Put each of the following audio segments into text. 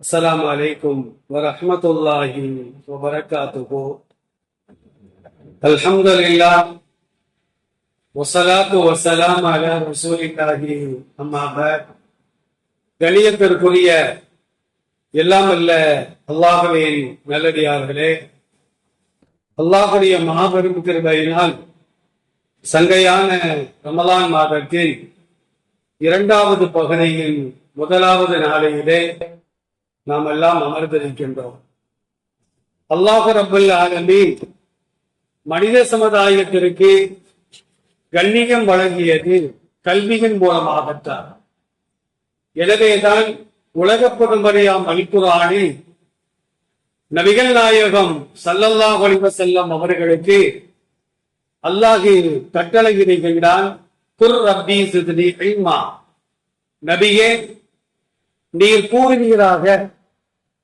السلام عليكم ورحمة الله وبركاته. الحمد لله والصلاة والسلام على رسول الله. أما بعد, கணியத்திற்குரிய எல்லாம் அல்ல அல்லாஹ்வின் நல்லடியார்களே, அல்லாஹ்வுடைய மாபெரும் கிருபையினால் சங்கையான ரமலான் மாதத்தின் இரண்டாவது பகுதியின் முதலாவது நாளையிலே நாம் எல்லாம் அமர்ந்திருக்கின்றோம். அல்லாஹ் ரப்பல் ஆலமீன் மனித சமுதாயத்திற்கு கண்ணியம் வழங்கியது கல்வியின் மூலமாகத்தான். எனவேதான் உலக பொதுமறையாம் அல்குர்ஆனில் நபிகள் நாயகம் ஸல்லல்லாஹு அலைஹி வஸல்லம் அவர்களுக்கு அல்லாஹ் கட்டளையிடுகின்றான், குர் ரப்பி ஸித்னி இல்மா, நபியே நீர் கூறுவீராக,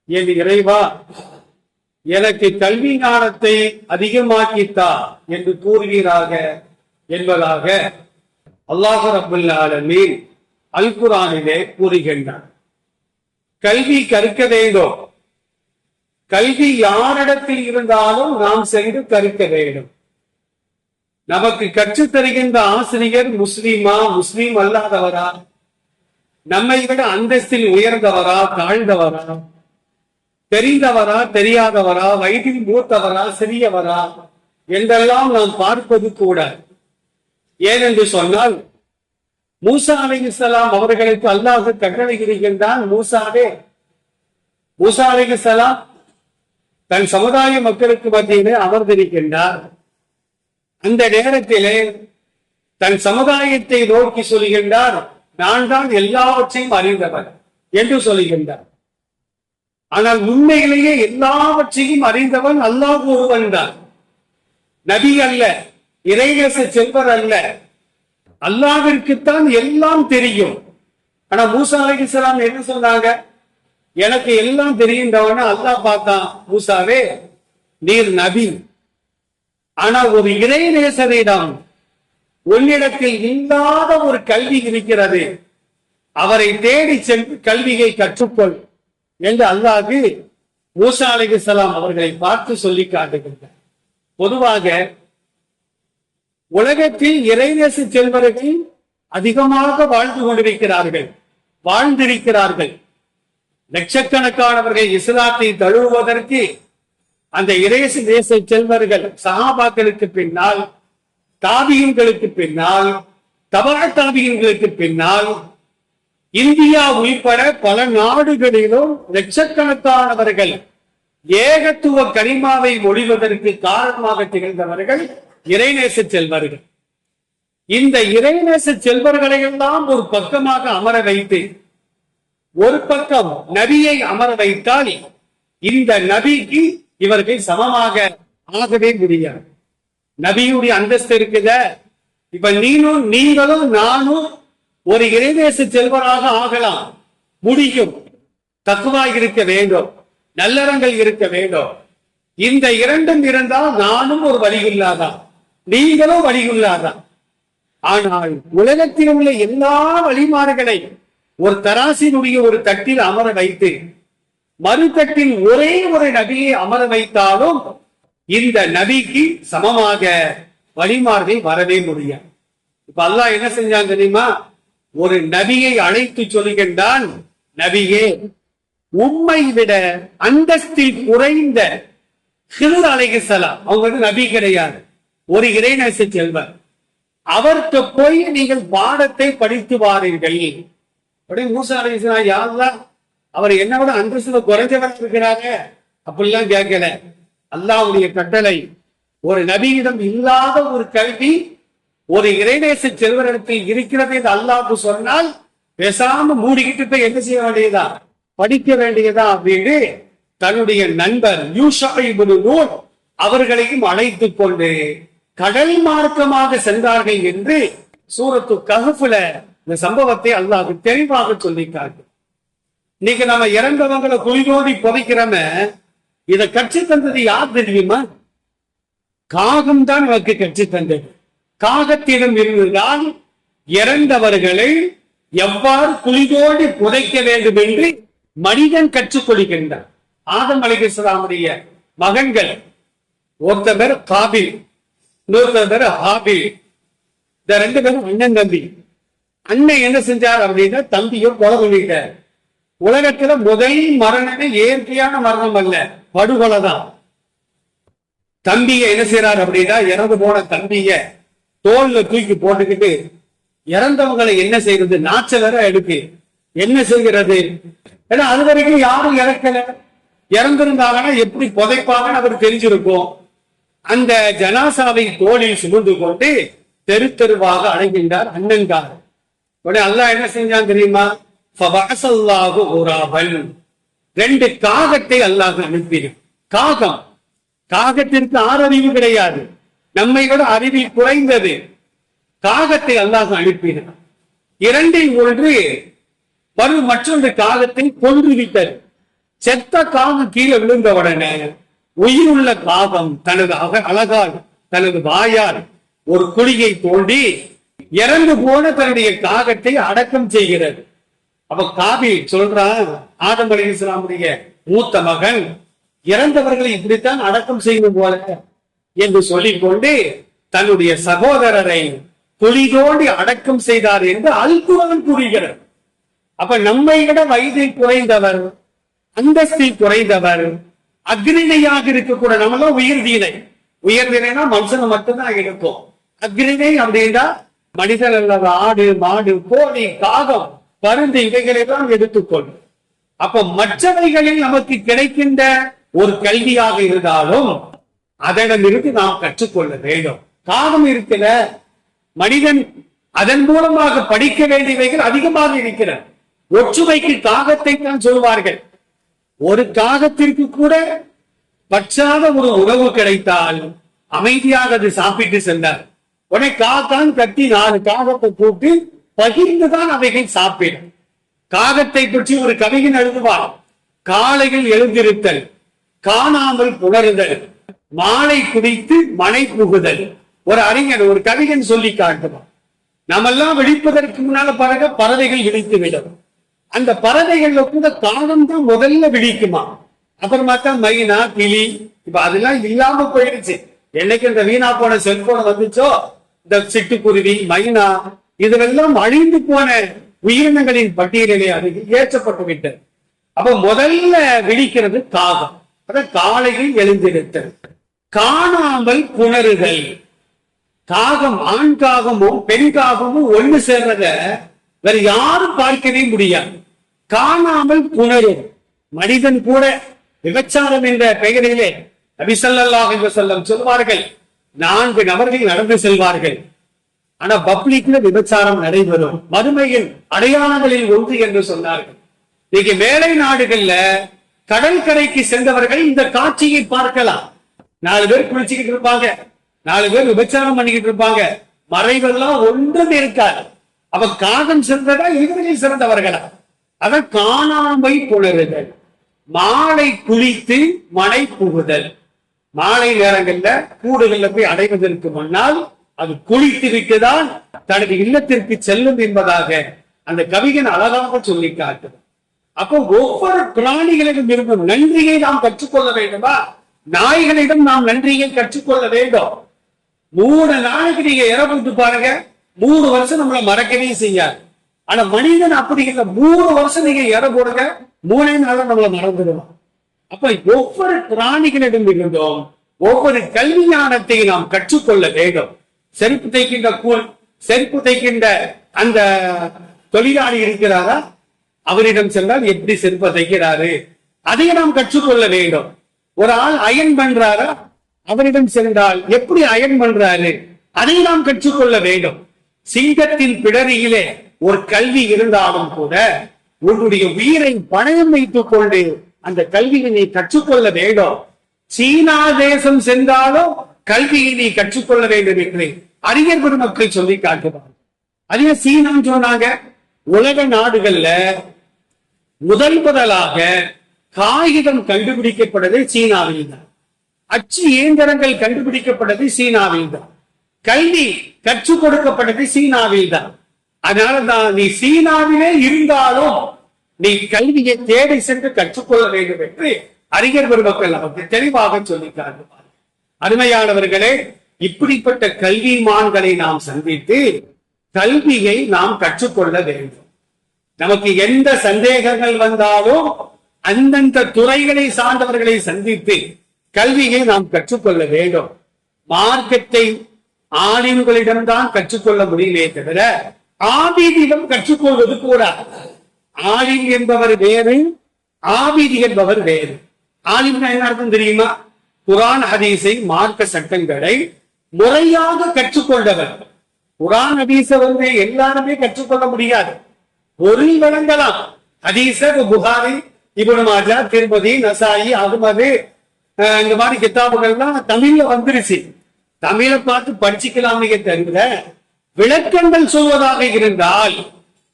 என் இறைவா எனக்கு கல்வி ஞானத்தை அதிகமாக்கித்தா என்று கூறுவீராக என்பதாக அல்லாஹ் ரப்பல் ஆலமீன் அல் குர்ஆனிலே கூறுகின்றான். கல்வி கற்க வேண்டும். கல்வி யாரிடத்தில் இருந்தாலும் நாம் சென்று கற்க வேண்டும். நமக்கு கற்றுத் தருகின்ற ஆசிரியர் முஸ்லிமா முஸ்லிம் அல்லாதவரா, நம்மை விட அந்தஸ்தில் உயர்ந்தவரா தாழ்ந்தவரா, தெரிந்தவரா தெரியாதவரா, வயதில் மூத்தவரா சிறியவரா என்றெல்லாம் நாம் பார்ப்பது கூட. ஏனென்று சொன்னால், மூசா அலைஹிஸ்ஸலாம் அவர்களுக்கு அல்லாஹ் கட்டளையிடுகின்றான், மூசா அலைஹிஸ்ஸலாம் தன் சமுதாய மக்களுக்கு மத்தியிலே அமர்ந்திருக்கின்றார். அந்த நேரத்திலே தன் சமுதாயத்தை நோக்கி சொல்கின்றார், நான் தான் எல்லாவற்றையும் அறிந்தவர் என்று சொல்கின்றார். ஆனால் உண்மையிலேயே எல்லாவற்றையும் அறிந்தவன் அல்லாஹ் ஒருவன் தான். நபி அல்ல, இறைநேச செல்வர் அல்ல. அல்லாஹ்விற்குத்தான் எல்லாம் தெரியும். ஆனா மூசா அலைஹிஸ்ஸலாம் என்ன சொன்னாங்க? எனக்கு எல்லாம் தெரிகின்றவன அல்லாஹ் பார்த்தான், மூசாவே நீர் நபி, ஆனா ஒரு இறைநேசரிடம் உன்னிடத்தில் இல்லாத ஒரு கல்வி இருக்கிறது, அவரை தேடி சென்று கல்வியை கற்றுக்கொள் என்று அல்லாஹ் மூசா அலைஹிஸ்ஸலாம் அவர்களை பார்த்து சொல்லி காட்டுகின்றார். பொதுவாக உலகத்தில் இறைநேச செல்வர்கள் அதிகமாக வாழ்ந்து கொண்டிருக்கிறார்கள், வாழ்ந்திருக்கிறார்கள். லட்சக்கணக்கானவர்கள் இஸ்லாத்தை தழுவுவதற்கு அந்த இறைநேச செல்வர்கள் சஹாபாக்களுக்கு பின்னால், தாபியீன்களுக்கு பின்னால், தபா தாபியீன்களுக்கு பின்னால் இந்தியா உள்பட பல நாடுகளிலும் லட்சக்கணக்கானவர்கள் ஏகத்துவ கனிமாவை மொழிவதற்கு காரணமாக திகழ்ந்தவர்கள் இறைநேச செல்வர்கள். இந்த இறைநேச செல்வர்களை எல்லாம் ஒரு பக்கமாக அமர வைத்து, ஒரு பக்கம் நபியை அமர வைத்தால் இந்த நபிக்கு இவர்கள் சமமாக ஆகவே முடியாது. நபியுடைய அந்தஸ்து இருக்குத. இப்ப நீங்களும் நானும் ஒரு இறைநேச செல்வராக ஆகலாம், முடியும். தக்குவா இருக்க வேண்டும், நல்லறங்கள் இருக்க வேண்டும். இந்த இரண்டும் இருந்தால் நானும் ஒரு வழியில்லாதான், நீங்களும் வழியில்லாதான். ஆனால் உலகத்தில் உள்ள எல்லா வழிமாறுகளை ஒரு தராசினுடைய ஒரு தட்டில் அமர வைத்து மறுதட்டில் ஒரே ஒரு நபியை அமர வைத்தாலும் இந்த நபிக்கு சமமாக வழிமாறுகள் வரவே முடியாது. இப்ப அல்லாஹ் என்ன செஞ்சாங்க தெரியுமா? ஒரு நபியை அழைத்து சொல்கின்றான், நபியே உம்மை விட அந்தஸ்தில் குறைந்த ஹிதர் அலைஹிஸ்ஸலாம், அவங்க வந்து நபி கிடையாது, ஒரு இறைநேச செல்வர், அவருக்கு போய் நீங்கள் பாடத்தை படித்து வாரீர்கள். மூசா அலைஹிஸ்ஸலாம், யா அல்லாஹ் அவர் என்ன விட அந்தஸ்துல குறைஞ்சவர் இருக்கிறாங்க அப்படிலாம் கேட்கல. அல்லாஹ்வுடைய கட்டளை, ஒரு நபியிடம் இல்லாத ஒரு கல்வி ஒரு இறைநேச செல்வரிடத்தில் இருக்கிறது என்று அல்லாஹ் சொன்னால் பேசாம மூடிக்கிட்டு போய் என்ன செய்ய வேண்டியதா, படிக்க வேண்டியதா அப்படின்னு தன்னுடைய நண்பர் யூஷா இப்னு நூன் அவர்களையும் அழைத்துக் கொண்டு கடல் மார்க்கமாக சென்றார்கள் என்று சூரத்து கஹ்ஃப்ல இந்த சம்பவத்தை அல்லாஹ் தெளிவாக சொல்லிட்டாங்க. இன்னைக்கு நம்ம இறந்தவங்களை குழிதோண்டி புதைக்கிறோம, இதை கற்று தந்தது யார் தெரியுமா? காகம் தான் நமக்கு கற்று தந்தது. காகத்திடம் இருந்துதான் இறந்தவர்களை எவ்வாறு குழிதோண்டி புதைக்க வேண்டும் என்று மனிதன் கற்றுக்கொள்கின்றான். ஆதம் அலைஹிஸ்ஸலாமுடைய மகன்கள், ஒருத்தர் பேர் காபில், இன்னொருத்தர் பேர் ஹாபில். இந்த 2 பேரும் அண்ணன் தம்பி. அண்ணன் என்ன செஞ்சார் அப்படின்னா தம்பியை கொலை பண்ணிட்டார். உலகத்துல முதல் மரணமே இயற்கையான மரணம் அல்ல, படுகொலை தான். தம்பிய என்ன செய்யறாரு அப்படின்னா, இறந்து போன தம்பிய தோல்ல தூக்கி போட்டுக்கிட்டு இறந்தவங்களை என்ன செய்யறது, நாச்ச வேற எடுக்கு என்ன செய்கிறது. ஏன்னா அது வரைக்கும் யாரும் இறக்கல, இறந்திருந்தாங்கன்னா எப்படி புதைப்பாங்கன்னு அவர் தெரிஞ்சிருக்கும். அந்த ஜனாசாவை தோளில் சுமந்து கொண்டு தெரு தெருவாக அடைகின்றார் அண்ணன்கார். உடனே அல்லாஹ் என்ன செஞ்சான் தெரியுமா? ஃபபஅஸல்லாஹு குராபன், 2 காகத்தை அல்லாஹ் அனுப்பினான். காகம், காகத்திற்கு 6 அறிவு கிடையாது, நம்மை விட அறிவில் குறைந்தது. காகத்தை அல்லாஹ் அனுப்பினான். 2இல் 1 மற்றொன்று காகத்தை கொன்று விட்டது. செத்த காகம் கீழே விழுந்த உடனே உயிருள்ள காகம் தனது அழகால் தனது வாயால் ஒரு குழியை தோண்டி இறந்து போன தன்னுடைய காகத்தை அடக்கம் செய்கிறது. அப்ப காபில் சொல்றான், ஆதம் அலைஹிஸ்ஸலாமுடைய மூத்த மகன், இறந்தவர்களை இப்படித்தான் அடக்கம் செய்யும் போல என்று சொல்லிக்கொண்டு தன்னுடைய சகோதரரை குழி தோண்டி அடக்கம் செய்தார் என்று அல் குர்ஆன் கூறுகிறது. அப்ப நம்மை விட வயதில் குறைந்தவர், அந்தஸ்தில் குறைந்தவர், அக்னிணையாக இருக்கக்கூட, நம்மளாம் உயர்தீனை. உயர்தீனைனா மனுஷனை மட்டும்தான் இருக்கும். அக்னிணை அப்படின்னா மனிதன் அல்லது ஆடு, மாடு, கோழி, காகம், பருந்து இவைகளெல்லாம் எடுத்துக்கொள்ளும். அப்ப மற்றவைகளில் நமக்கு கிடைக்கின்ற ஒரு கல்வியாக இருந்தாலும் அதனிலிருந்து நாம் கற்றுக்கொள்ள வேண்டும். காகம் இருக்கல, மனிதன் அதன் மூலமாக படிக்க வேண்டியவைகள் அதிகமாக இருக்கிறது. ஒற்றுமைக்கு காகத்தை தான் சொல்வார்கள். ஒரு காகத்திற்கு கூட பற்றாத ஒரு உணவு கிடைத்தால் அமைதியாக அது சாப்பிட்டு சென்றார். உடனே காத்தான் கட்டி 4 காகத்தை கூட்டு பகிர்ந்துதான் அவைகள் சாப்பிடும். காகத்தை பற்றி ஒரு கவிஞன் எழுதுவார், காலையில் எழுந்திருத்தல், காணாமல் புணருதல், மாலை குடித்து மனை புகுதல். ஒரு அறிஞர், ஒரு கவிஞன் சொல்லி காட்டுவார். நாமெல்லாம் விழிப்பதற்கு முன்னால பாருங்க, பறவைகள் விழித்து விடும். அந்த பறவைகள்ல கூட காகம் தான் முதல்ல விழிக்குமா, அப்புறமா தான் மைனா, கிளி. இப்ப அதெல்லாம் இல்லாம போயிடுச்சு. என்னைக்கு இந்த வீணா போன செல்போன் வந்துச்சோ, இந்த சிட்டுக்குருவி, மைனா, இதுவெல்லாம் அழிந்து போன உயிரினங்களின் பட்டியலிலே அது ஏற்றப்பட்டு விட்டது. அப்ப முதல்ல விழிக்கிறது காகம். அத காலையில் எழுந்திருத்தல், காணாமல் புணருதல். காகம், ஆண் காகமும் பெண் காகமும் ஒண்ணு சேர்றத வேற யாரும் பார்க்கவே முடியாது. காணாமல் புணரும். மனிதன் கூட விபச்சாரம் என்ற பெயரிலே நபி ஸல்லல்லாஹு அலைஹி வஸல்லம் சொல்வார்கள், 4 நபர்கள் நடந்து செல்வார்கள், ஆனா பப்ளிக்ல விபச்சாரம் நடைபெறும், மறுமையின் அடையாளங்களில் ஒன்று என்று சொன்னார்கள். இன்னைக்கு மேலை நாடுகள்ல கடற்கரைக்கு சென்றவர்கள் இந்த காட்சியை பார்க்கலாம். 4 பேர் குளிச்சுக்கிட்டு இருப்பாங்க, 4 பேர் விபச்சாரம் பண்ணிக்கிட்டு இருப்பாங்க, மறைவெல்லாம் ஒன்றும் இருக்காது. அவ காகம் சிறந்ததா, இவர்கள் சிறந்தவர்களா? அத காணாமை புணருதல். மாலை குளித்து மனை புகுதல். மாலை நேரங்கள்ல கூடுகள்ல போய் அடைவதற்கு முன்னால் அது குளித்து விட்டுதான் தனது இல்லத்திற்கு செல்லும் என்பதாக அந்த கவிஞன் அழகாக சொல்லி காட்டுது. அப்போ ஒவ்வொரு பிராணிகளிடம் இருக்கும் நன்றியை நாம் கற்றுக்கொள்ள வேண்டுமா? நாய்களிடம் நாம் நன்றியை கற்றுக்கொள்ள வேண்டும். 3 நாளைக்கு நீங்க இறப்பிட்டு பாருங்க, 3 வருஷம் நம்மளை மறக்கவே செய்யாது. ஆனா மனிதன் அப்படி இல்லை, 3 வருஷம் நீங்க இற போடுங்க, 3 நாள் நம்மளை மறந்துடுவோம். அப்ப ஒவ்வொரு பிராணிகளிடம் இருந்தோம் ஒவ்வொரு கல்வி ஞானத்தை நாம் கற்றுக்கொள்ள வேண்டும். செருப்பு தைக்கின்ற செருப்பு தைக்கின்ற அந்த தொழிலாளி இருக்கிறாரா, அவரிடம் சென்றால் எப்படி செருப்பை தைக்கிறாரு அதை நாம் கற்றுக்கொள்ள வேண்டும். ஒரு ஆள் அயன் பண்றாரா, அவரிடம் சென்றால் எப்படி அயன் பண்றாரு அதை நாம் கற்றுக்கொள்ள வேண்டும். சிங்கத்தின் பிடரியிலே ஒரு கல்வி இருந்தாலும் கூட உன்னுடைய உயிரை பணயம் வைத்துக் கொண்டு அந்த கல்வியை நீ கற்றுக்கொள்ள வேண்டும். சீனா தேசம் சென்றாலும் கல்வியை நீ கற்றுக்கொள்ள வேண்டும் என்று அறிஞர் பெருமக்கள் சொல்லி காட்டுவாங்க. அதே சீனான்னு சொன்னாங்க. உலக நாடுகள்ல முதலாக காகிதம் கண்டுபிடிக்கப்பட்டது சீனாவில் தான். அச்சு இயந்திரங்கள் கண்டுபிடிக்கப்பட்டது சீனாவில் தான். கல்வி கற்றுக் கொடுக்கப்பட்டது சீனாவில் தான். அதனாலதான் நீ சீனாவிலே இருந்தாலும் நீ கல்வியை தேடி சென்று கற்றுக்கொள்ள வேண்டும் என்று அறிஞர் பெருமக்கள் நமக்கு தெளிவாக சொல்லிட்டார்கள். அருமையானவர்களே, இப்படிப்பட்ட கல்விமான்களை நாம் சந்தித்து கல்வியை நாம் கற்றுக்கொள்ள வேண்டும். நமக்கு எந்த சந்தேகங்கள் வந்தாலும் அந்தந்த துறைகளை சார்ந்தவர்களை சந்தித்து கல்வியை நாம் கற்றுக்கொள்ள வேண்டும். மார்க்கத்தை ஆலிம்களிடம்தான் கற்றுக்கொள்ள முடியலே தவிர ஆபீதிடம் கற்றுக்கொள்வது கூடாது. ஆலிம் என்பவர் வேறு, ஆபீதி என்பவர் வேறு. ஆலிம்னா என்ன அர்த்தம் தெரியுமா? குர்ஆன் ஹதீஸை, மார்க்க சட்டங்களை முறையாக கற்றுக்கொண்டவர். குர்ஆன் ஹதீஸ எல்லாருமே கற்றுக்கொள்ள முடியாது. பொருள் வழங்கலாம். ஹதீஸ புகாரி, இப்னு மாஜா, திர்மிதி, நசாயி, அஹ்மது இந்த மாதிரி கிதாபுகள்லாம் தமிழ்ல வந்துருச்சு. தமிழை பார்த்து படிச்சுக்கலாமே தவிர விளக்கங்கள் சொல்வதாக இருந்தால்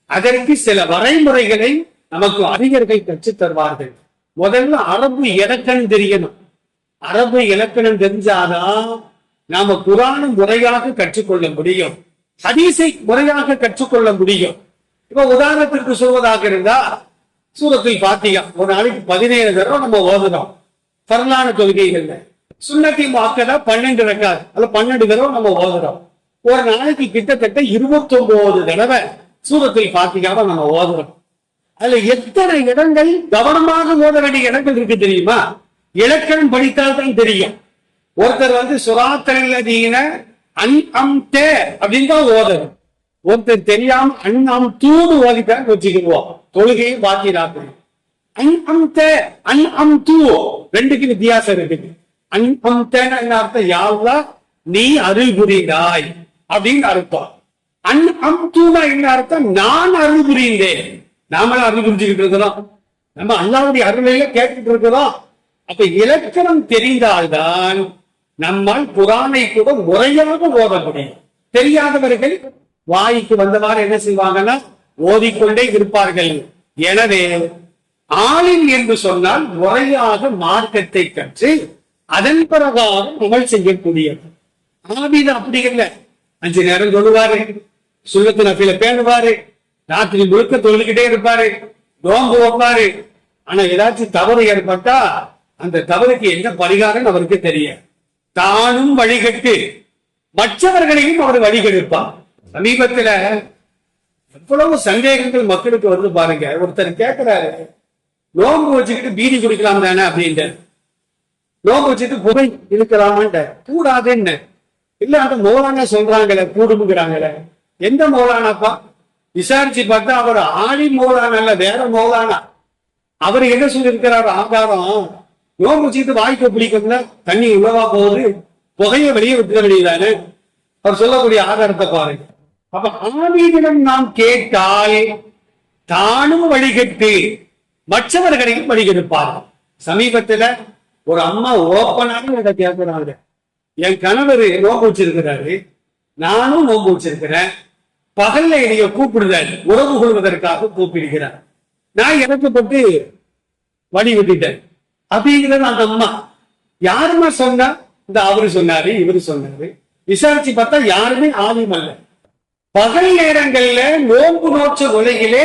அதற்கு சில வரைமுறைகளை நமக்கு அறிஞர்கள் கற்றுத் தருவார்கள். முதல்ல அரபு இலக்கணம் தெரியணும். அரபு இலக்கணம் தெரிஞ்சாதான் நாம குர்ஆனை முறையாக கற்றுக்கொள்ள முடியும், ஹதீஸை முறையாக கற்றுக்கொள்ள முடியும். இப்ப உதாரணத்திற்கு சொல்வதாக இருந்தா, சூரத்துல் ஃபாத்திஹா ஒரு நாளைக்கு 17 தடவை நம்ம ஓதுறோம். ஃபர்லான தொழுகைகள்ல சுன்னத்தி முஅக்கதா 12 ரக்காத், அதுல 12 தடவை நம்ம ஓதுறோம். ஒரு நாளைக்கு கிட்டத்தட்ட 29 தடவை சூரத்துல் ஃபாத்திஹாவை நம்ம ஓதுறோம். அதுல எத்தனை இடங்கள் கவனமாக ஓத வேண்டிய இடங்கள் இருக்கு தெரியுமா? இலக்கணம் படித்தால் தான் தெரியும். ஒருத்தர் சுராத்தல்லதீன அன்அம்த அப்படின்னு தான் ஓதணும். ஒருத்தர் தெரியாம அன்அம்தூன்னு ஓதிட்டான்னு வச்சுக்கிடுவோம். தொழுகையை பாத்திராக்கு. அன்அம்த அன்அம்து ரெண்டுக்கு வித்தியாசம் இருக்குது. அன்அம்தன்னு என்ன அர்த்தம்? யா அல்லாஹ் நீ அருள் புரிந்தாய் அப்படின்னு அர்த்தம். அன்அம்துனா என்ன அர்த்தம்? நான் அருள் புரிந்தேன். நாமளும் அருள் புரிஞ்சுக்கிட்டு இருக்கிறோம். நம்ம அல்லாஹ்வுடைய அருளையில கேட்டுட்டு இருக்கிறோம். அப்ப இலக்கணம் தெரிந்தால்தான் நம்மால் குர்ஆனை கூட முறையாக ஓத முடியும். தெரியாதவர்கள் வாய்க்கு வந்தவாறு என்ன செய்வாங்கன்னா ஓதிக்கொண்டே இருப்பார்கள். எனவே ஆலிம் என்று சொன்னால் முறையாக மார்க்கத்தை கற்று அதன் பிரகாரம் அமல் செய்யக்கூடியது. ஆபீது அப்படி இல்லை. 5 நேரம் தொழுவாரு, சுன்னத்து நஃபில பேணுவாரு, ராத்திரி முழுக்க தொழுகிட்டே இருப்பாரு, நோன்பு வைப்பாரு. ஆனா ஏதாச்சும் தவறு ஏற்பட்டா அந்த தவறுக்கு என்ன பரிகாரம் அவருக்கு தெரியும். தானும் வழிகட்டு மற்றவர்களையும் அவர் வழிகெடுப்பார். சமீபத்துல எவ்வளவு சந்தேகங்கள் மக்களுக்கு வருது பாருங்க. ஒருத்தர் கேட்கிறாரு, நோன்பு வச்சுக்கிட்டு பீடி குடிக்கலாம் தானே அப்படின்ட்டு. நோன்பு வச்சுட்டு புகை இழுக்கலாமான்ட்ட. கூடாதுன்னு இல்ல, அந்த மௌலானா சொல்றாங்களே கூடுமுங்கிறாங்களே. எந்த மௌலானாப்பா? விசாரிச்சு பார்த்தா அவர் ஆலி மௌலானா இல்ல, வேற மௌலானா. அவர் என்ன சொல்லியிருக்கிறார் ஆதாரம்? நோன்பு வச்சுட்டு வாய்க்கு பிடிக்கும்ல, தண்ணி உழவா போகுது, புகையை வெளியே விட்டுற வேண்டியதானே. அவர் சொல்லக்கூடிய ஆதாரத்தை பாருங்க. அப்ப ஆலீனிடம் நாம் கேட்டால் தானும் வழிகட்டு மற்றவர்களையும் வழிகெடுப்பார்கள். சமீபத்துல ஒரு அம்மா ஓப்பனாக கேட்கிறாங்க, என் கணவர் நோன்பு வச்சிருக்கிறாரு, நானும் நோன்பு வச்சிருக்கிறேன், பகல்ல என்னைய கூப்பிடுறாரு, உறவு கொள்வதற்காக கூப்பிடுகிறார். நான் இறக்கப்பட்டு வழி விட்டுட்டேன் அப்படிங்கிறது அந்த அம்மா. யாருமா சொன்னா? இந்த அவரு சொன்னாரு, இவரு சொன்னாரு. விசாரிச்சு பார்த்தா யாருமே ஆலிம் அல்ல. பகல் நேரங்கள்ல நோன்பு நோற்ற உலகிலே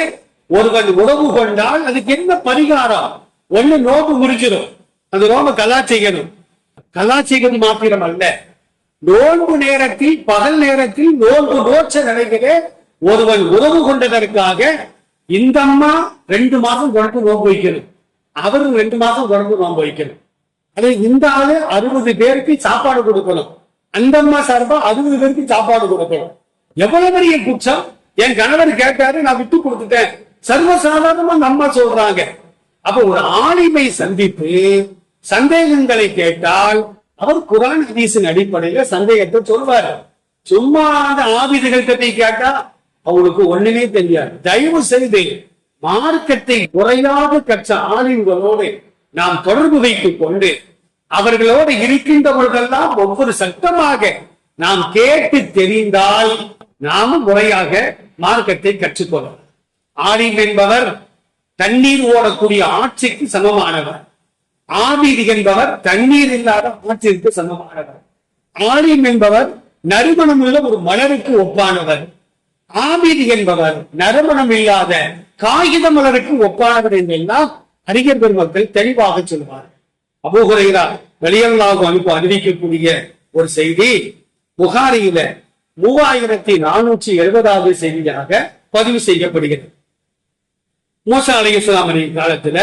ஒருவன் உறவு கொண்டால் அதுக்கு என்ன பரிகாரம்? ஒண்ணு நோன்பு முறிச்சிடும், அந்த நோன்பு கலா செய்யணும். கலா செய்வது மாத்திரம் அல்ல, நோன்பு நேரத்தில் பகல் நேரத்தில் நோன்பு நோற்ற நிலையிலே ஒருவன் உறவு கொண்டதற்காக இந்த அம்மா 2 மாசம் தொடர்ந்து நோன்பு வைக்கணும், அவரு 2 மாசம் தொடர்ந்து நோன்பு வைக்கணும். அது இந்த ஆளு 60 பேருக்கு சாப்பாடு கொடுக்கணும், அந்த அம்மா சார்பா 60 பேருக்கு சாப்பாடு கொடுக்கணும். எவ்வளவு பெரிய குற்றம்! என் கணவர் கேட்டாரு, நான் விட்டு கொடுத்துட்டேன். சர்வசாதாரணமா நம்ம சொல்றாங்க. அப்ப ஒரு ஆலிமை சந்தித்து சந்தேகங்களை கேட்டால் அவர் குர்ஆன் ஹதீஸின் அடிப்படையில சந்தேகத்தை சொல்வாரு. சும்மா அந்த ஆபிதுகள் பற்றி கேட்டா அவங்களுக்கு ஒண்ணுமே தெரியாது. தயவு செய்து மார்க்கத்தை முறையாக கற்ற ஆலிம்களோடு நாம் தொடர்பு வைத்துக் கொண்டு அவர்களோடு இருக்கின்ற பொழுதெல்லாம் ஒவ்வொரு சட்டமாக நாம் கேட்டு தெரிந்தால் நாமும் முறையாக மார்க்கத்தை கற்றுக்கொள்ளலாம். ஆலிம் என்பவர் தண்ணீர் ஓடக்கூடிய ஆட்சிக்கு சமமானவர், ஆபீதி என்பவர் தண்ணீர் இல்லாத ஆட்சிக்கு சமமானவர். ஆலிம் என்பவர் நறுமணம் உள்ள ஒரு மலருக்கு ஒப்பானவர், ஆபீதி என்பவர் நறுமணம் இல்லாத காகித மலருக்கு ஒப்பானவர் என்றெல்லாம் அறிஞர் பெருமக்கள் தெளிவாக சொல்வார். அபூ ஹுரைரா ரலியல்லாஹு அன்ஹு அறிவிக்கக்கூடிய ஒரு செய்தி புகாரியில 3470வது செய்தியாக பதிவு செய்யப்படுகிறது. மூசா அலைஹிஸ்ஸலாம் காலத்துல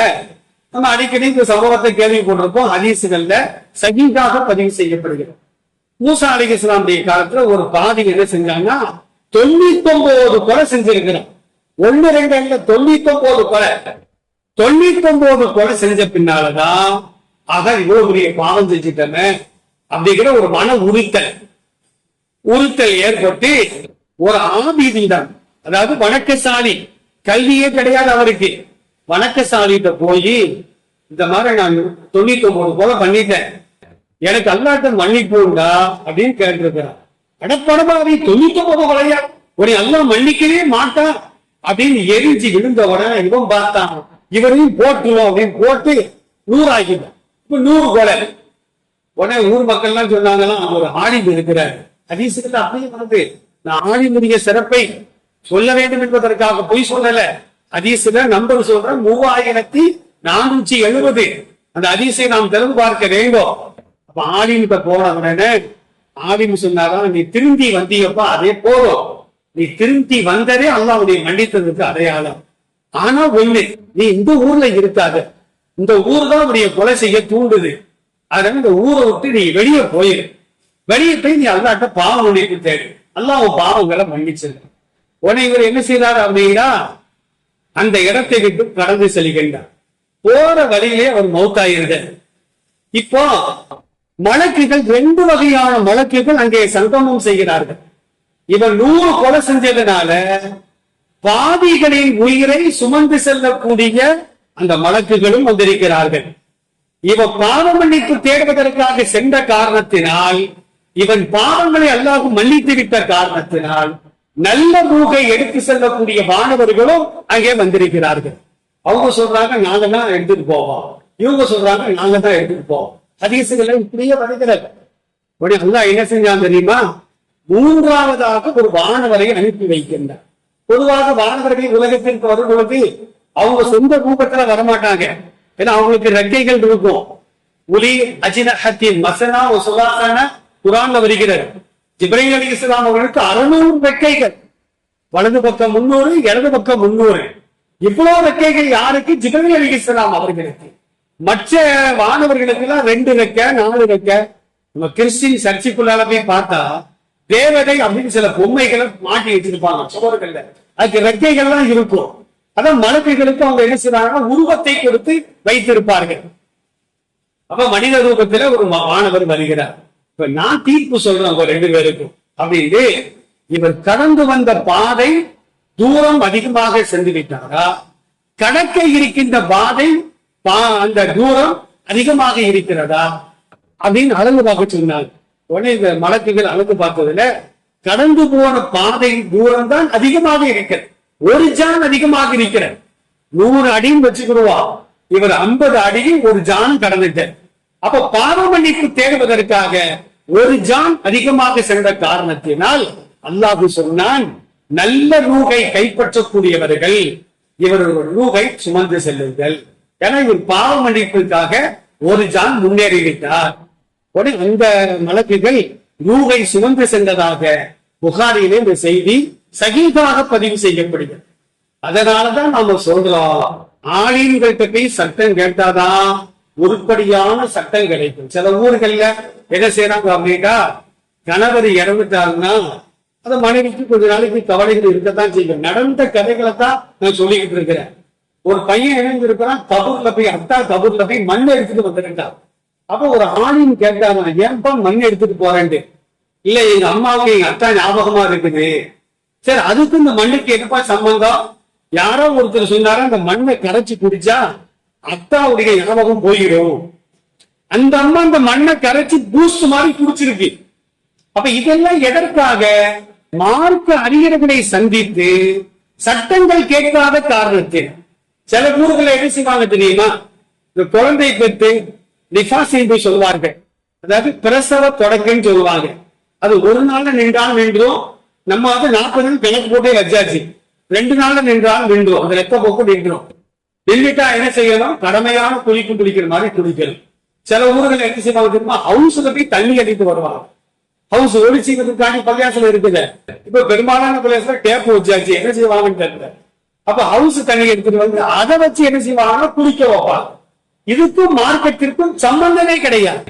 நம்ம அடிக்கடி இந்த சம்பவத்தை கேள்விப்பட்டிருப்போம். ஹதீசுகள்ல சஹீஹாக பதிவு செய்யப்படுகிறது. மூசா அலைஹிஸ்ஸலாம் காலத்துல ஒரு பாதி என்ன செஞ்சாங்கன்னா 99 கொலை செஞ்சிருக்கிறோம். 1 2 இல்ல 99 கொலை. 99 கொலை செஞ்ச பின்னாலதான் இவ்வளவு பெரிய பாவம் செஞ்சிட்டமே அப்படிங்கிற ஒரு மன உறுத்தல் ஏற்பட்டு ஒரு ஆபீதிடம், அதாவது வணக்கசாலி, கல்வியே கிடையாது அவருக்கு, வணக்கசாலிட்ட போய் இந்த மாதிரி நான் 99 கொலை பண்ணிட்டேன், எனக்கு அல்லாட்ட மன்னிப்பு உண்டா அப்படின்னு கேட்டிருக்கிறான். அடப்படமாவி 99 கொலையா, ஒரு அல்லா மன்னிக்கவே மாட்டான் அப்படின்னு எரிஞ்சு விழுந்த உடனே இவன் பார்த்தான், இவரையும் போட்டுருவோம் அப்படின்னு போட்டு 100 ஆகிட்டான். இப்ப 100 கொலை. உடனே ஊர் மக்கள் எல்லாம் சொன்னாங்களாம், ஒரு ஆலிம் இருக்கிறார். ஹதீசுல அப்படியே வருது. நான் ஆலிமுடைய சிறப்பை சொல்ல வேண்டும் என்பதற்காக பொய் சொல்லல. ஹதீசுல நம்பர் சொல்றேன் 3470. அந்த ஹதீஸை நாம் திறந்து பார்க்க வேண்டும். அப்ப ஆலிம்கிட்ட போன உடனே ஆலிம் சொன்னாரா, நீ திருந்தி வந்தியப்பா, அதே போதும். நீ திருந்தி வந்ததே அல்லாஹ்வுடைய மன்னித்ததுக்கு அடையாளம். ஆனா ஒண்ணு, நீ இந்த ஊர்ல இருக்காத, இந்த ஊர் தான் உடைய கொலை செய்ய தூண்டுது. அதனால இந்த ஊரை விட்டு நீ வெளியே போயிரு. வெளியே போய் நீ அல்லாட்ட பாவம் மன்னிப்பு தேடு, அல்லாஹ் உன் பாவங்களை மன்னிச்சது. உடனே இவர் என்ன செய்யறாரு அப்படின்னா, அந்த இடத்தை விட்டு கடந்து செல்கின்றார். போற வழியிலே அவர் மௌத்தாயிருந்தார். இப்போ மலக்குகள் 2 வகையான மலக்குகள் அங்கே சங்கமம் செய்கிறார்கள். இவர் 100 கொலை செஞ்சதுனால பாவிகளின் உயிரை சுமந்து செல்லக்கூடிய அந்த மலக்குகளும் வந்திருக்கிறார்கள். இவன் பாவ மன்னிப்பு தேடுவதற்காக சென்ற காரணத்தினால், இவன் பாவங்களை அல்லாஹ் மன்னித்து விட்ட காரணத்தினால் நல்ல ரூகை எடுத்து செல்லக்கூடிய மாணவர்களும் அங்கே வந்திருக்கிறார்கள். அவங்க சொல்றாங்க நாங்க தான் எடுத்துட்டு போவோம், இவங்க சொல்றாங்க நாங்க தான் எடுத்துட்டு போவோம். ஹதீசுகளை இப்படியே வருகிறது. உடனே அல்லாஹ் என்ன செஞ்சான் தெரியுமா, 3வதாக ஒரு வானவரை அனுப்பி வைக்கின்றார். பொதுவாக வானவர்கள் உலகத்திற்கு வரும் பொழுது அவங்க சொந்த ரூபத்துல வரமாட்டாங்க. ஏன்னா அவங்களுக்கு ரெக்கைகள் இருக்கும். உலி அஜினஹத்தின் மசனா சுலாசான குர்ஆன்ல வருகிறது. ஜிப்ரீல் அலைஹிஸ்ஸலாம் அவர்களுக்கு 600 ரெக்கைகள், வலது பக்கம் 300, இடது பக்கம் 300. இவ்வளவு ரெக்கைகள் யாருக்கு? ஜிப்ரீல் அலைஹிஸ்ஸலாம் அவர்களுக்கு. மற்ற வானவர்களுக்கு எல்லாம் 2 ரெக்கை 4 ரெக்கை. நம்ம கிறிஸ்டின் சர்ச்சுக்குள்ளால போய் பார்த்தா தேவதை அப்படின்னு சில பொம்மைகளை மாட்டி வச்சிருப்பாங்க சுவர்கள்ல, அதுக்கு ரெக்கைகள்லாம் இருக்கும். அதான் மலக்குகளுக்கு அவங்க என்ன செய்றாங்கன்னா உருவத்தை கொடுத்து வைத்திருப்பார்கள். அப்ப மனித ரூபத்துல ஒரு வானவர் வருகிறார். இப்ப நான் தீர்ப்பு சொல்றேன் 2 பேருக்கும் அப்படின்னு. இவர் கடந்து வந்த பாதை தூரம் அதிகமாக சென்று விட்டாரா, கடக்க இருக்கின்ற பாதை அந்த தூரம் அதிகமாக இருக்கிறதா அப்படின்னு அளவு பார்க்க சொன்னாங்க. உடனே இந்த மலக்குகள் அளவு பார்த்ததுல கடந்து போன பாதை தூரம் தான் அதிகமாக இருக்கிறது. 1 ஜான் அதிகமாக இருக்கிறது. 100 அடியும் வச்சுக்கிடுவா, இவர் 50 அடியும் 1 ஜான் கடந்துட்டார். அப்ப பாவ மன்னிப்பு தேடுவதற்காக 1 ஜான் அதிகமாக சென்ற காரணத்தினால் அல்லாஹ் சொன்னான், நல்ல ரூகை கைப்பற்றக்கூடியவர்கள் இவர்கள் ரூகை சுமந்து செல்லுங்கள். ஏன்னா இவர் பாவ மன்னிப்புக்காக 1 ஜான் முன்னேறிவிட்டார். உடனே அந்த மலக்குகள் ரூகை சுமந்து சென்றதாக புகாரியிலே இந்த செய்தி சகீஹாக பதிவு செய்யப்படுகிறது. அதனாலதான் நாம சொல்றோம், ஆலிம்கள்ட்ட போய் சட்டம் கேட்டாதான் உருப்படியான சட்டம் கிடைக்கும். சில ஊர்கள்ல என்ன செய்யறாங்க அப்படின்னா, கணவர் இறந்துட்டாங்கன்னா அந்த மனைவிக்கு கொஞ்ச நாளைக்கு கவலைகள் இருக்கத்தான் செய்யும். நடந்த கதைகளை தான் நான் சொல்லிக்கிட்டு இருக்கிறேன். ஒரு பையன் இணைஞ்சிருக்கிறான், கபூர்ல போய் அத்தா கபூர்ல போய் மண் எடுத்துட்டு வந்துட்டான். அப்ப ஒரு ஆலிம் கேட்டாங்க, ஏன்பா மண் எடுத்துட்டு போறேன்ட்டு. இல்ல எங்க அம்மாவுக்கு எங்க அத்தா ஞாபகமா இருக்குது. சரி, அதுக்கு இந்த மண்ணுக்கு என்னப்பா சம்பந்தம்? யாரோ ஒருத்தர் சொன்னாரா, அந்த மண்ணை கரைச்சி குடிச்சா அத்தாவுடைய ஞாபகம் போயிடும். அந்த அம்மா அந்த மண்ணை கரைச்சி பூஸ்ட் மாதிரி குடிச்சிருக்கு. அப்ப இதெல்லாம் எதற்காக? மார்க்க அறிஞர்களை சந்தித்து சட்டங்கள் கேட்காத காரணத்தில். சில ஊர்களை என்ன செய்வாங்க தெரியுமா, இந்த குழந்தை பெற்று நிஃபாஸ் என்று சொல்வார்கள், அதாவது பிரசவ தொடக்கன்னு சொல்லுவாங்க. அது 1 நாள் நின்றால் நின்றும், நம்ம வந்து 40 கணக்கு போட்டே வச்சாச்சு. 2 நாள்ல நின்றாலும் நின்றோம், அந்த ரத்த போக்கு நின்றோம். நின்றுட்டா என்ன செய்யணும்? கடமையான குளிக்கிற மாதிரி குளிக்கணும். சில ஊர்கள் என்ன செய்வாங்க தெரியுமா? ஹவுஸ்ல போய் தண்ணி அடித்து வருவாங்க. ஹவுஸ் ஒழிச்சுக்கிறதுக்காண்டி பள்ளியாசல் இருக்குது. இப்ப பெரும்பாலான பள்ளியாசல டேப் வச்சாச்சு, என்ன செய்வாங்கன்னு தெரியல. அப்ப ஹவுஸ் தண்ணி எடுத்துட்டு வந்து அதை வச்சு என்ன செய்வாங்கன்னா குளிக்க வைப்பாங்க. இதுக்கும் மார்க்கெட்டிற்கும் சம்பந்தமே கிடையாது.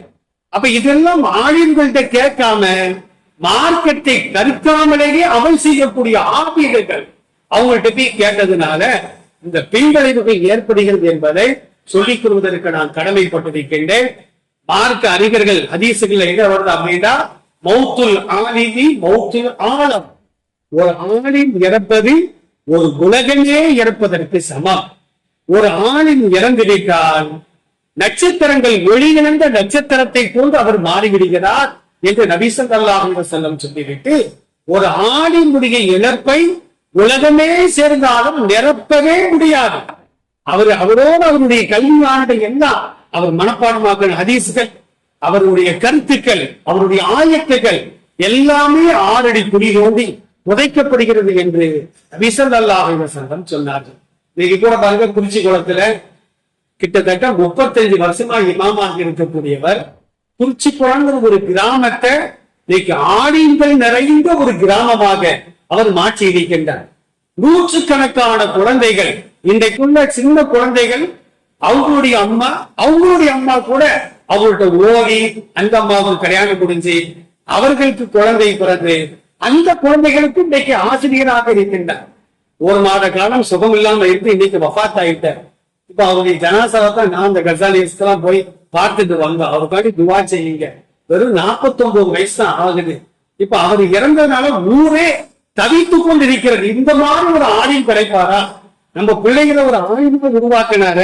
அப்ப இதெல்லாம் ஆலிம்கள்ட்ட கேட்காம மார்க்கெட்டை கற்காமலேயே அவள் செய்யக்கூடிய ஆபீதங்கள் அவங்கள்ட்ட போய் கேட்டதுனால இந்த பின்விளைவுகள் ஏற்படுகிறது என்பதை சொல்லிக் கொள்வதற்கு நான் கடமைப்பட்டிருக்கின்றேன். மார்க்க அறிஞர்கள் ஹதீசுகள் என்ன வருது அப்படின்னா, மௌத்துல் ஆலிமி மௌத்துல் ஆலம். ஒரு ஆலிம் இறப்பது ஒரு உலகமே இறப்பதற்கு சமம். ஒரு ஆலிம் இறந்துவிட்டால் நட்சத்திரங்கள் ஒளியிழந்த நட்சத்திரத்தை போன்று அவர் மாறிவிடுகிறார் என்று நபி ஸல்லல்லாஹு அலைஹி வஸல்லம் சொல்லிவிட்டு, ஒரு ஆலிமுடைய இழப்பை உலகமே சேர்ந்தாலும் நிரப்பவே முடியாது. அவரோடு அவருடைய கல்வியானதை எல்லாம் அவர் மனப்பாடமாக்கிற ஹதீஸ்கள், அவருடைய கருத்துக்கள், அவருடைய ஆயத்துக்கள் எல்லாமே 6 அடி குழி தோண்டி புதைக்கப்படுகிறது என்று நபி ஸல்லல்லாஹு அலைஹி வஸல்லம் சொன்னார்கள். இன்னைக்கு கூட பாருங்க, குறிச்சி குளத்துல கிட்டத்தட்ட 35 வருஷமா இமாமாக இருக்கக்கூடியவர் குறிச்சிக்குளம்ங்கிற ஒரு கிராமத்தை இன்னைக்கு ஆலிம்கள் நிறைந்த ஒரு கிராமமாக அவர் மாற்றி இருக்கின்றார். 100கணக்கான குழந்தைகள், இன்றைக்குள்ள சின்ன குழந்தைகள், அவங்களுடைய அம்மா கூட அவங்கள்ட்ட ஓடி அந்த அம்மாவுக்கு கல்யாணம் முடிஞ்சு அவர்களுக்கு குழந்தை பிறந்து அந்த குழந்தைகளுக்கு இன்னைக்கு ஆசிரியராக இருக்கின்றார். 1 மாத காலம் சுகம் இல்லாம இருந்து இன்னைக்கு வஃபாத் ஆயிட்டார். இப்ப அவருடைய ஜனாசாவை தான் நான் அந்த கசாலிஸ்லாம் போய் பார்த்துட்டு வந்தோம். அவருக்காண்டி துவா செய்யுங்க. வெறும் 49 வயசு தான் ஆகுது. இப்ப அவர் இறந்ததுனால ஊரே தவித்து கொண்டிருக்கிறது. இந்த மாதிரி ஒரு ஆலிம் கிடைப்பாரா? நம்ம பிள்ளைகளை ஒரு ஆலிமை உருவாக்கினார.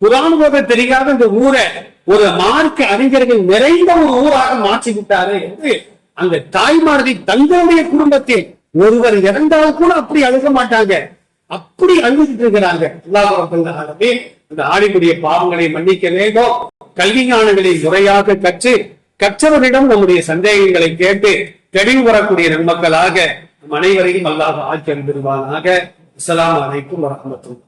குர்ஆன் ஓத தெரியாத இந்த ஊரை ஒரு மார்க்க அறிஞர்கள் நிறைந்த ஒரு ஊராக மாற்றி விட்டாரு என்று அந்த தாய்மார்களை தங்களுடைய குடும்பத்தில் ஒருவர் இறந்தால் கூட அப்படி அழுக மாட்டாங்க, அப்படி அழுதுட்டு இருக்கிறாங்க. அல்லாஹ் ரப்பல் ஆலமீன் இந்த ஆலிமுடைய பாவங்களை மன்னிக்க வேண்டும். கல்வி ஞானங்களை முறையாக கற்றவரிடம் நம்முடைய சந்தேகங்களை கேட்டு தெளிவு வரக்கூடிய நன்மக்களாக நம் அனைவரையும் அல்லாஹ் ஆக்கி அருள்வானாக. அஸ்ஸலாமு அலைக்கும் வரஹ்மத்துல்லாஹ்.